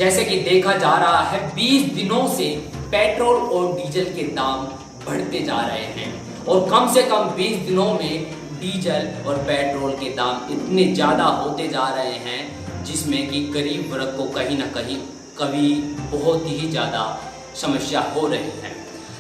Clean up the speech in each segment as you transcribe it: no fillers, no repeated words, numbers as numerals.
जैसे कि देखा जा रहा है 20 दिनों से पेट्रोल और डीजल के दाम बढ़ते जा रहे हैं और कम से कम 20 दिनों में डीजल और पेट्रोल के दाम इतने ज़्यादा होते जा रहे हैं जिसमें कि गरीब वर्ग को कहीं ना कहीं कभी बहुत ही ज़्यादा समस्या हो रही है।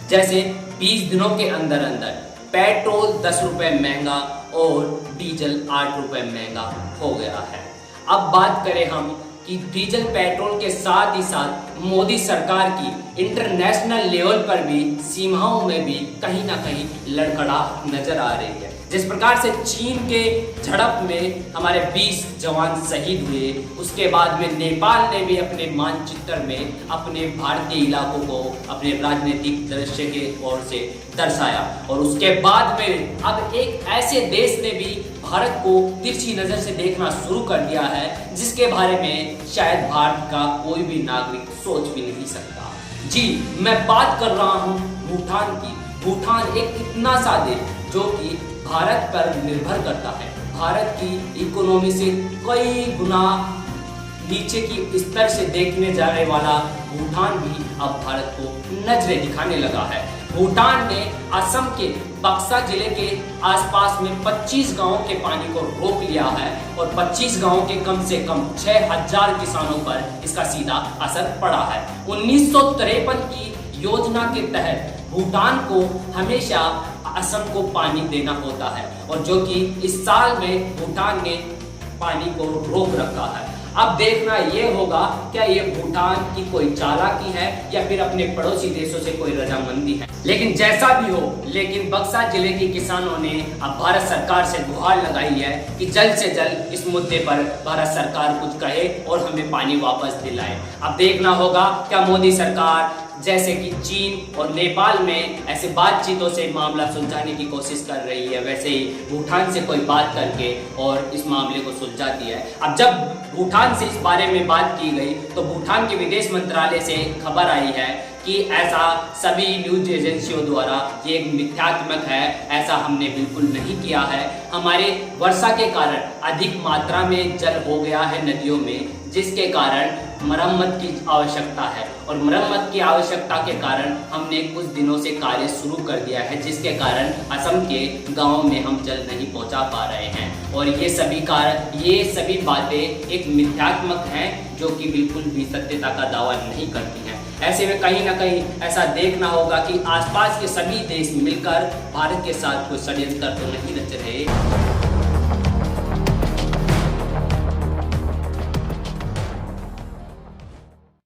जैसे 20 दिनों के अंदर अंदर पेट्रोल 10 रुपये महंगा और डीजल 8 रुपये महंगा हो गया है। अब बात करें हम कि डीजल पेट्रोल के साथ ही साथ मोदी सरकार की इंटरनेशनल लेवल पर भी सीमाओं में भी कहीं ना कहीं लड़खड़ाहट नजर आ रही है। जिस प्रकार से चीन के झड़प में हमारे 20 जवान शहीद हुए, उसके बाद में नेपाल ने भी अपने मानचित्र में अपने भारतीय इलाकों को अपने राजनीतिक दृश्य के ओर से दर्शाया और उसके बाद में अब एक ऐसे देश ने भी भारत को तिरछी नजर से देखना शुरू कर दिया है जिसके बारे में शायद भारत का कोई भी नागरिक सोच भी नहीं सकता। जी, मैं बात कर रहा हूँ भूटान की। भूटान एक इतना सा देश जो कि भारत पर निर्भर करता है, भारत की इकोनॉमी से कई गुना नीचे की स्तर से देखने जाने वाला भूटान भी अब भारत को नजरें दिखाने लगा है। भूटान ने असम के बक्सा जिले के आसपास में 25 गांवों के पानी को रोक लिया है और 25 गांवों के कम से कम 6000 किसानों पर इसका सीधा असर पड़ा है। 1953 की योजना के तहत भूटान को हमेशा असम को पानी देना होता है और जो कि इस साल में भूटान ने पानी को रोक रखा है। अब देखना ये होगा क्या ये भूटान की कोई चालाकी है या फिर अपने पड़ोसी देशों से कोई रजामंदी है। लेकिन जैसा भी हो, लेकिन बक्सा जिले के किसानों ने अब भारत सरकार से गुहार लगाई है कि जल्द से जल्द इस मुद्दे पर भारत सरकार कुछ कहे और हमें पानी वापस दिलाए। अब देखना होगा क्या मोदी सरकार जैसे कि चीन और नेपाल में ऐसे बातचीतों से मामला सुलझाने की कोशिश कर रही है, वैसे ही भूटान से कोई बात करके और इस मामले को सुलझाती है। अब जब भूटान से इस बारे में बात की गई तो भूटान के विदेश मंत्रालय से खबर आई है कि ऐसा सभी न्यूज एजेंसियों द्वारा ये एक मिथ्यात्मक है, ऐसा हमने बिल्कुल नहीं किया है। हमारे वर्षा के कारण अधिक मात्रा में जल हो गया है नदियों में, जिसके कारण मरम्मत की आवश्यकता है और मरम्मत की आवश्यकता के कारण हमने कुछ दिनों से कार्य शुरू कर दिया है, जिसके कारण असम के गांव में हम जल नहीं पहुंचा पा रहे हैं। और ये सभी बातें एक मिथ्यात्मक हैं जो कि बिल्कुल भी सत्यता का दावा नहीं करती हैं। ऐसे में कहीं ना कहीं ऐसा देखना होगा कि आसपास के सभी देश मिलकर भारत के साथ कोई षड्यंत्र तो नहीं रच रहे।